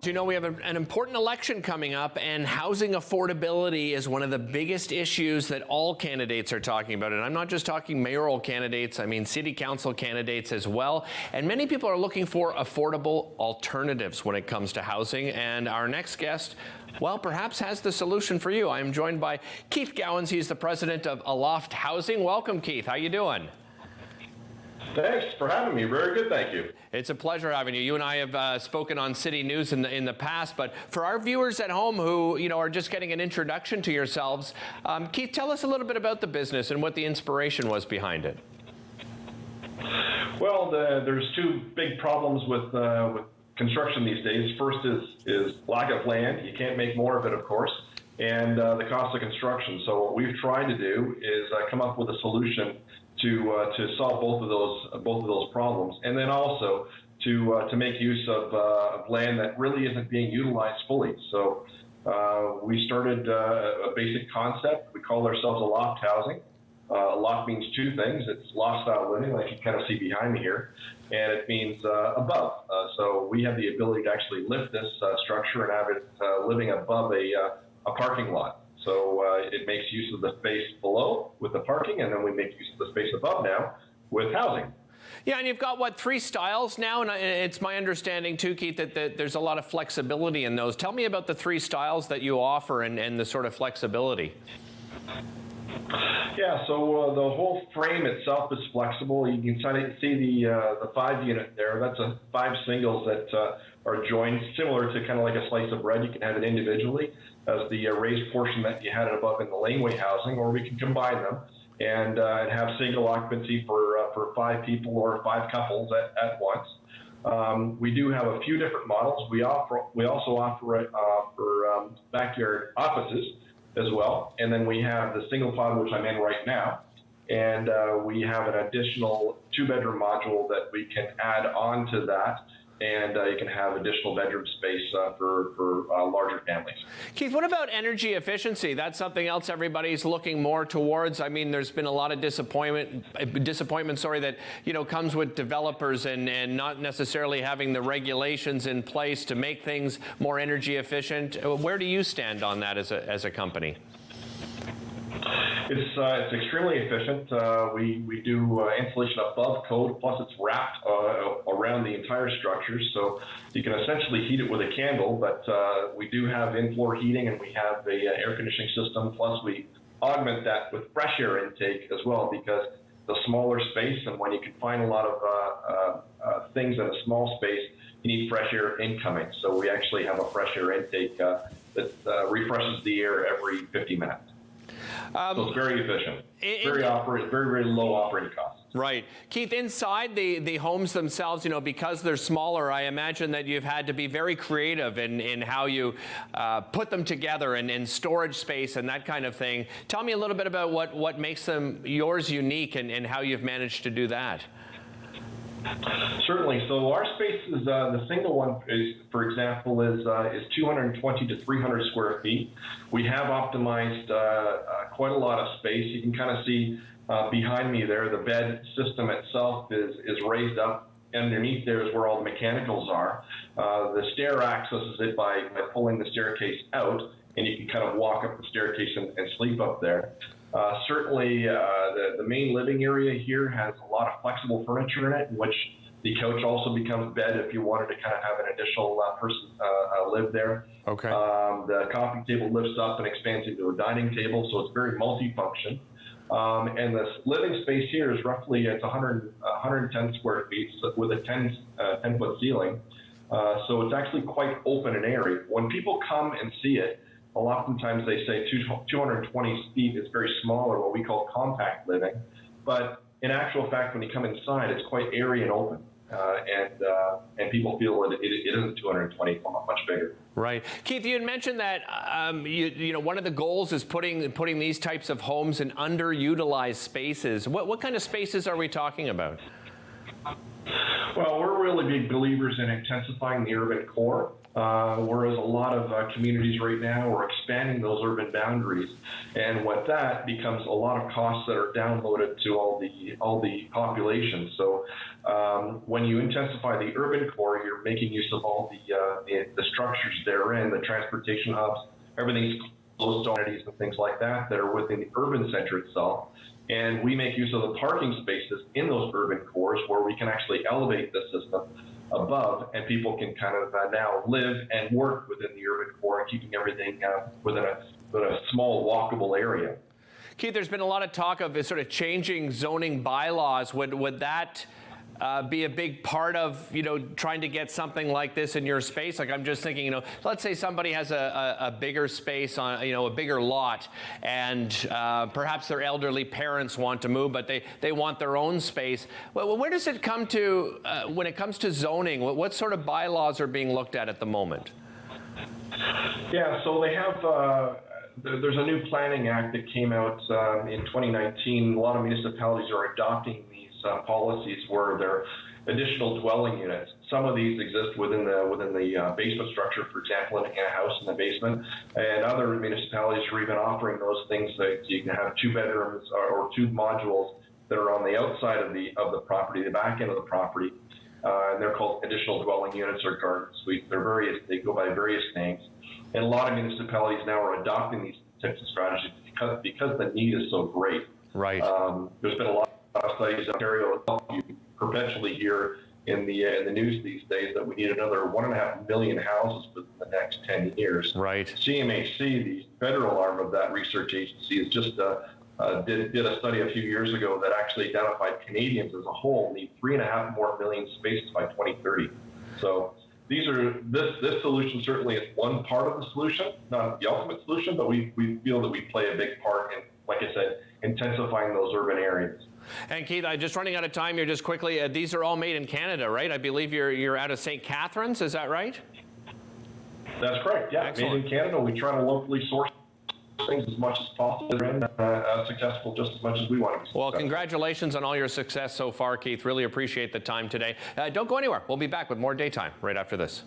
You know, we have an important election coming up, and housing affordability is one of the biggest issues that all candidates are talking about. And I'm not just talking mayoral candidates, I mean city council candidates as well. And many people are looking for affordable alternatives when it comes to housing. And our next guest, well, perhaps has the solution for you. I am joined by Keith Gowans. He's the president of Aloft Housing. Welcome, Keith. How you doing? Thanks for having me. Very good, thank you. It's a pleasure having you. You and I have spoken on City News in the past, but for our viewers at home who are just getting an introduction to yourselves, Keith, tell us a little bit about the business and what the inspiration was behind it. Well, there's two big problems with construction these days. First is lack of land. You can't make more of it, of course, and the cost of construction. So what we've tried to do is come up with a solution to solve both of those problems, and then also to make use of land that really isn't being utilized fully. So we started a basic concept. We call ourselves Aloft Housing. Aloft means two things. It's loft style living, like you kind of see behind me here, and it means above. So we have the ability to actually lift this structure and have it living above a parking lot. So it makes use of the space below with the parking, and then we make use of the space above now with housing. Yeah, and you've got, three styles now? And it's my understanding, too, Keith, that there's a lot of flexibility in those. Tell me about the three styles that you offer and the sort of flexibility. Yeah, so the whole frame itself is flexible. You can see the 5-unit there. That's 5 singles that are joined, similar to kind of like a slice of bread. You can have it individually as the raised portion that you had above in the laneway housing, or we can combine them and have single occupancy for 5 people or 5 couples at once. We do have a few different models. We also offer it for backyard offices as well, and then we have the single pod, which I'm in right now, and we have an additional 2-bedroom module that we can add on to that, and you can have additional bedroom space for larger families. Keith, what about energy efficiency? That's something else everybody's looking more towards. I mean, there's been a lot of disappointment, that comes with developers and not necessarily having the regulations in place to make things more energy efficient. Where do you stand on that as a company? It's extremely efficient. We do insulation above code, plus it's wrapped around the entire structure, so you can essentially heat it with a candle, but we do have in-floor heating, and we have a air conditioning system, plus we augment that with fresh air intake as well, because the smaller space, and when you can find a lot of things in a small space, you need fresh air incoming. So we actually have a fresh air intake that refreshes the air every 50 minutes. So it's very efficient, very low operating costs. Right. Keith, inside the homes themselves, because they're smaller, I imagine that you've had to be very creative in how you put them together and in storage space and that kind of thing. Tell me a little bit about what makes them yours unique and how you've managed to do that. Certainly. So our space is the single one for example, is 220 to 300 square feet. We have optimized quite a lot of space. You can kind of see behind me there, the bed system itself is raised up. Underneath there is where all the mechanicals are. The stair accesses it by pulling the staircase out, and you can kind of walk up the staircase and sleep up there. Certainly, the main living area here has a lot of flexible furniture in it, in which the couch also becomes bed if you wanted to kind of have an additional person live there. Okay. The coffee table lifts up and expands into a dining table, so it's very multifunction. And this living space here is roughly, it's 110 square feet with a 10-foot ceiling. So it's actually quite open and airy. When people come and see it, oftentimes they say 220 feet is very small, or what we call compact living. But in actual fact, when you come inside, it's quite airy and open. And people feel it isn't 220, much bigger. Right. Keith, you had mentioned that one of the goals is putting these types of homes in underutilized spaces. What kind of spaces are we talking about? Well, we're really big believers in intensifying the urban core, whereas a lot of communities right now are expanding those urban boundaries, and with that becomes a lot of costs that are downloaded to all the population. So when you intensify the urban core, you're making use of all the structures therein, the transportation hubs, everything's close to amenities and things like that that are within the urban center itself. And we make use of the parking spaces in those urban cores where we can actually elevate the system above, and people can kind of now live and work within the urban core, keeping everything within a small walkable area. Keith, there's been a lot of talk of sort of changing zoning bylaws. Would that be a big part of, trying to get something like this in your space? Like, I'm just thinking, let's say somebody has a bigger space on, a bigger lot, and perhaps their elderly parents want to move, but they want their own space. Well, where does it come to when it comes to zoning? What sort of bylaws are being looked at the moment? Yeah, so they have. There's a new planning act that came out in 2019. A lot of municipalities are adopting these policies where there are additional dwelling units. Some of these exist within the basement structure, for example, in a house in the basement, and other municipalities are even offering those things that you can have 2 bedrooms or 2 modules that are on the outside of the property, the back end of the property, and they're called additional dwelling units or garden suites. They go by various names, and a lot of municipalities now are adopting these types of strategies because the need is so great. Right. There's been a lot of studies in Ontario. You perpetually hear in the news these days that we need another 1.5 million houses within the next 10 years. Right. CMHC, the federal arm of that research agency, is just did a study a few years ago that actually identified Canadians as a whole need 3.5 more million spaces by 2030. So this solution certainly is one part of the solution, not the ultimate solution, but we feel that we play a big part in, like I said, intensifying those urban areas. And Keith, I'm just running out of time here. Just quickly, these are all made in Canada, right? I believe you're out of St. Catharines. Is that right? That's correct. Yeah, Excellent. Made in Canada. We try to locally source things as much as possible and successful just as much as we want to be successful. Well, congratulations on all your success so far, Keith. Really appreciate the time today. Don't go anywhere. We'll be back with more Daytime right after this.